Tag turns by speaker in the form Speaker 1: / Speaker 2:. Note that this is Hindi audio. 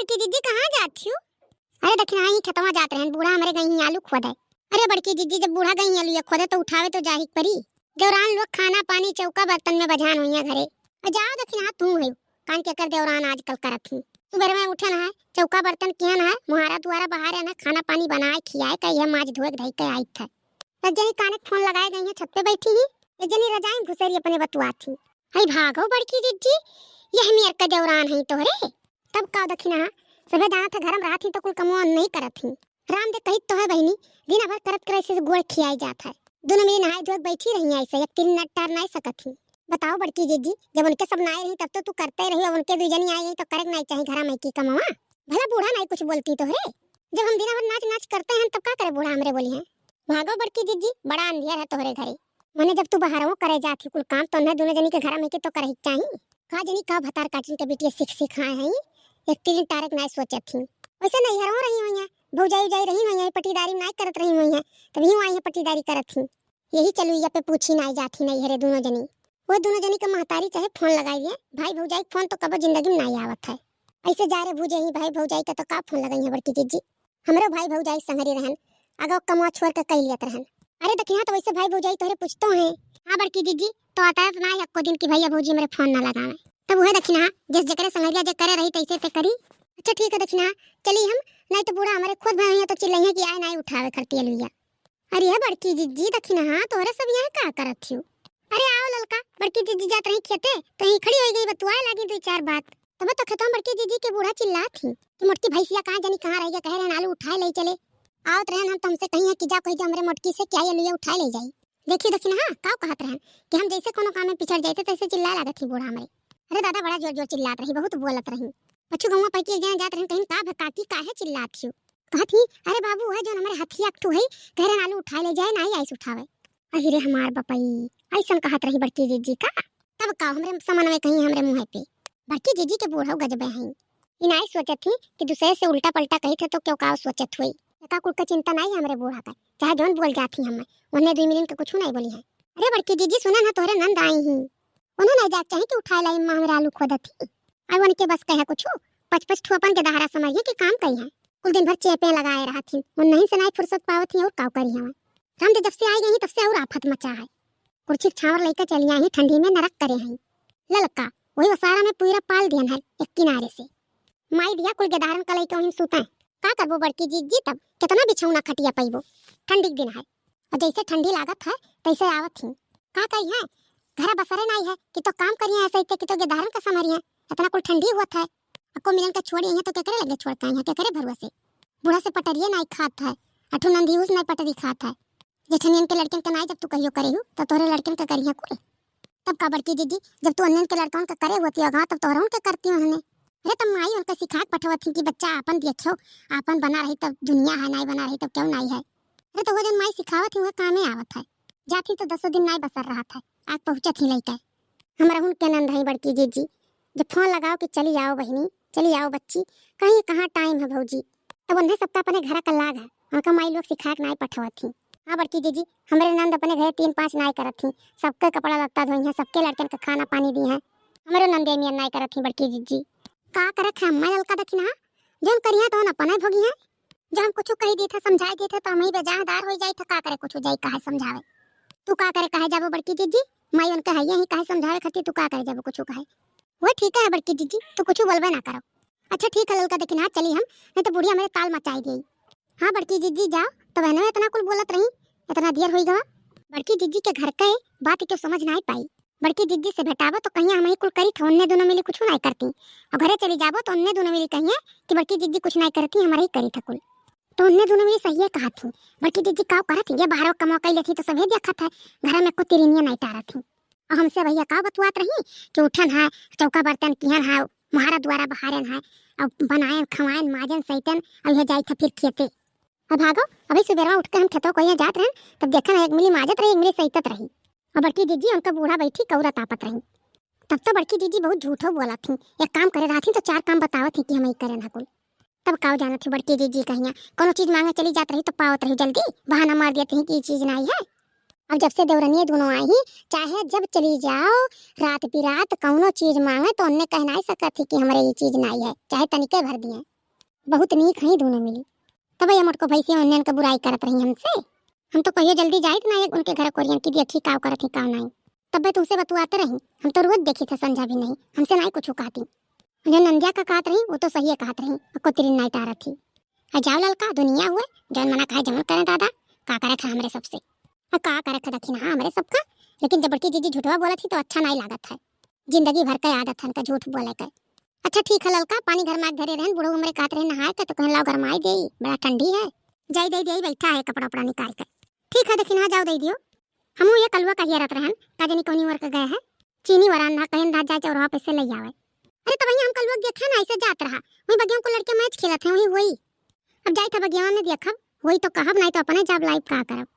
Speaker 1: बड़की जीजी कहाँ जाती हो? अरे दखना ही खेतवा जात रहन, बूढ़ा हमारे गई आलू खोदे। अरे बड़की जीजी जब बूढ़ा गई आलू खोदे तो उठावे तो जाही परी। देवरान लोग खाना पानी चौका बर्तन में बजान हुई घरे। जाओ दखना तुम हो कान के कर देवरान आजकल करत ही। सुबह में उठन है चौका बर्तन किहन है मुहारा दुआरा बहारे ना खाना पानी बनाए खियाए कहिए माज धोए धई के आई थे। जनी काने फोन लगाए गई है छत पे बैठी ही। एक जनी रजाई घुसेरी अपने बतुआ थी। हई भागो बड़की जीजी यह मेर का देवरान है तोहरे। तब का दखना सबे जाना था घरम रात ही तो कुल कमो नहीं करत ही। राम दे कही तो है बहनी दिन भर करत करे से गोड़ खियाई जात है। दोनों में नहाए धोए बैठी रही ऐसे एक तीन नट टार नहीं सकत ही। बताओ बड़की जीजी जब उनके सब नाए रही तब तो तू करते रही, उनके दो जनी आई तो करक नहीं चाहिए घर में की कमावा। भला बूढ़ा नहीं कुछ बोलती तो रे। जब हम दिन भर नाच नाच करते हैं तब का करे बूढ़ा हमरे बोली है। भागो बड़की जीजी बड़ा अंधियार है तोहरे घरे। मने जब तू बाहरों करे जाती कुल काम तो न दोनों जनी के घर में के तो करही चाहिए। का जनी का भतार काटिन के बेटिया सीख आए हैं। एक तीन तारक नहीं सोचे थी वैसे नहीं हरो रही हुई है भौजाई जाई रही हुई है पटीदारी नहीं करत रही हुई है तभी आई है पटीदारी करत थी। यही चलू या पे पूछी नहीं जाती नहीं हरे दोनों जनी। वो दोनों जनी के महतारी चाहे फोन लगाई है भाई भौजाई फोन तो कब जिंदगी में नहीं आवत है। ऐसे जा रे भूजे ही भाई भौजाई का तो का फोन लगाई है बड़की जीजी। हमरे भाई भौजाई संगरी रहन अगो कमवा छोड़ के कई लियत रहन। अरे दखिया तो वैसे भाई भौजाई तोहरे पूछतो हैं। हां बड़की जीजी तो आता तो ना एको दिन की भैया भौजी मेरे फोन ना लगावे तब वह दखिना जिस जगह संगरिया जे करे रही तैसे ते करी। अच्छा ठीक है दखिना चली हम नहीं तो बूढ़ा हमारे खुद भाई तो चिल्लाइए कि आए नहीं उठावे करती है लुइया। अरे बड़की जीजी दखिना हां तोहरे सब यहां का करत थी। अरे आओ ललका बड़की जीजी जात रही खेते तो ही खड़ी हो गई बतुआए लगी दो चार बात तब तो खतम बड़की जीजी के बूढ़ा चिल्ला थी कि मोटकी भैंसिया कहां जानी कहां रह गया कह रहे आलू उठाए ले चले आवत रहन हम तुमसे कहीं कि जा कोई हमरे मोटकी से क्या ये लुइया उठाए ले जाई। देखिए दखिना हां का कहत रहन कि हम जैसे कोनो काम में पिछड़ जाते तैसे चिल्ला लागत थी बूढ़ा हमरे। अरे दादा बड़ा जोर जोर चिल्लात रही बहुत बोलत रही। पछु गौवा पैकी एक जना जात रहन कहीं का भकाती काहे चिल्लात छी। कहत ही अरे बाबू है जो हमारे हथिया अकठू है कह रहे आलू उठाए ले जाए नहीं ऐसे उठावे। अरे हमार बपई ऐसन कहत रही बड़की जीजी का। तब का हमरे समन में कहीं हमरे मुंह पे बड़की जीजी के बूढ़ा गजबे हैं। ई नहीं सोचत थी कि दूसरे से उल्टा पलटा कही थे तो क्यों का सोचत हुई। का कुल का चिंता नहीं हमरे बूढ़ा का चाहे जोन बोल जाती हम उन्हें 2 मिनट का कुछ नहीं बोली है। अरे बड़की जीजी सुना ना तोरे नंद आई ही उन्हें नहीं जात चाहिए कि उठाए लाई मां हमरा आलू खोदत थी। आई उनके बस कहे कुछ 5-5 ठोपन के दहाड़ा समझिए कि काम कही है कुल दिन भर चेपे लगाए रहा थी उन नहीं से नहीं फुर्सत पावत थी और काव करी है। हम जब से आई गई तब से और आफत मचा है। कुर्सी छावर लेकर चली आई ठंडी में नरक करे हैं। ललका वही वसारा में पूरा पाल दिया है एक किनारे से माई दिया कुल के दारन कलई के हम सुता का करबो बड़की जीजी तब कितना बिछौना खटिया पैबो ठंडी दिन है और जैसे ठंडी लागत है तैसे आवत थी का कही है घर बसरे नहीं है कि तो काम करिए ऐसे कि तो गेदारन का समरिए इतना कुल ठंडी हुआ था आपको मिलन का छोड़ी है तो क्या करे लगे छोड़ता है क्या करे भरोसे बूढ़ा से पटरिए नहीं खात है अठू नंदी उस नहीं पटरी खात है जेठनियन के लड़कन के नहीं जब तू कहियो करे तो तोरे लड़कन का करिए कुल। तब का बड़की जीजी जब तू अन्यन के लड़कन का करे होती होगा तब तोहरा उनके करती उन्होंने। अरे तब माई उनका सिखा पठवत थी कि बच्चा आपन देखो आपन बना रही तब दुनिया है नहीं बना रही तब क्यों नहीं है। अरे तो वो जन माई सिखावत थी वो कामे आवत है जाती तो 10 दिन नहीं बसर रहा था आज पहुंचत ही लइका हमारा हुन के नंद है बड़की जीजी जब फोन लगाओ कि चली आओ बहनी चली आओ बच्ची कहीं कहाँ टाइम है भौजी तब उन्हें सबका अपने घर का लाग है उनका माई लोग सिखा के नहीं पठवत थी। हाँ बड़की जीजी हमारे नंद अपने घर 3-5 नहीं करत थी सबके कपड़ा लत्ता धोई है सबके लड़कन का खाना पानी दी है हमारे नंदे मियन नहीं करत थी बड़की जीजी का करत है मैं ललका दखिना जोन करिया तो अपन भोगी है जो हम कुछ कही दी था समझाई दी था तो हम ही बेजाहदार हो जाई था का करे कुछ हो जाई काहे समझावे तू का करे कहे जाबो बड़की जीजी माई उनका है यही काहे समझावे खाती तू का करे जाबो कुछ कहे वो ठीक है बड़की जीजी तू कुछ बोलबे ना करो। अच्छा ठीक है ललका दखिना चली हम नहीं तो बुढ़िया मेरे ताल मचाई गई। हाँ बड़की जीजी जाओ तो बहनों इतना कुल बोलत रही इतना देर होई गवा बड़की जीजी के घर के बात क्यों समझ नहीं पाई। बड़की जीजी से भेटाबो तो कहिए हम ही कुल करी थे उन्ने दोनों मिली कुछ नहीं करती और घरे चली जाबो तो उन्ने दोनों मिली कहिए कि बड़की जीजी कुछ नहीं करती हमारे ही करी था कुल तो उन्ने दोनों मिली सही है कहा थी बड़की जीजी का करत थी ये बाहर कमा कई लेती तो सभी देखा था घर में को तिरनिया नहीं तारा थी और हमसे भैया का बतुआत रही कि उठन है चौका बर्तन किहन है महारा द्वारा बहारन है अब बनाए खवाएन माजन सैतन अब यह जाई था फिर खेते अब भागो अभी सुबह उठ के हम खेतों को जात रहन तब देखा एक मिली माजत रही एक मिली सैतत रही और बड़की जीजी उनका बूढ़ा बैठी कौरा तापत रही। तब तो बड़की जीजी बहुत झूठो बोला थी एक काम करे रहा थी तो 4 काम बतावत थी कि हम ही करें ना कुल। तब काव जाना थी बड़की जीजी कहिया कोनो चीज मांगे चली जात रही तो पावत रही जल्दी बहाना मार देती है कि ये चीज नहीं है। अब जब से देवरनिया दोनों आई चाहे जब चली जाओ रात बिरात कौनो चीज मांगे तो उन्हें कह नहीं सकत थी कि हमारे ये चीज नहीं है चाहे तनिके भर दिए बहुत नीक है दोनों मिली। तब ये मोटको भैंसी उन्नन का बुराई करत रही हमसे। हम तो कहियो जल्दी जाइत ना एक उनके घर कोरियन की देखी काव करत ही काव नहीं। तब तुमसे बतुआते रही, हम तो रोज देखी थे संझा भी नहीं, हमसे नहीं कुछ कहती। जो नंदिया का कहत रही वो तो सही कहत रही, को तेरी नहीं टारत थी। जाओ ललका दुनिया हुए जौन मना खाए जमन करे दादा, का करे था हमरे सबसे का करे था दखिन हाँ हमरे सबका। लेकिन जब बड़की जीजी झूठवा बोला थी तो अच्छा नहीं लागत है, जिंदगी भर का आदत है झूठ बोले का। अच्छा ठीक है ललका, पानी घर में धरे रहन, बुढ़ो उमरे कात रहे नहाए का तो कहन लाओ गरमाई दे, बड़ा ठंडी है। जाई दे दे बैठा है कपड़ा उपड़ा निकाल कर। ठीक है दखिन हाँ जाओ दे दियो। हमू ये कलवा का हियरत रहन का जनी कोनी वर के गए है चीनी वरान ना कहन दा जाए चौराहा पे से ले आवे। अरे तब हम कलवा देखा ना ऐसे जात रहा, वही बगियों को लड़के मैच खेलत है वही। अब जाई था बगिया में देखब वही तो कहब, नहीं तो अपने जब लाइव का करब।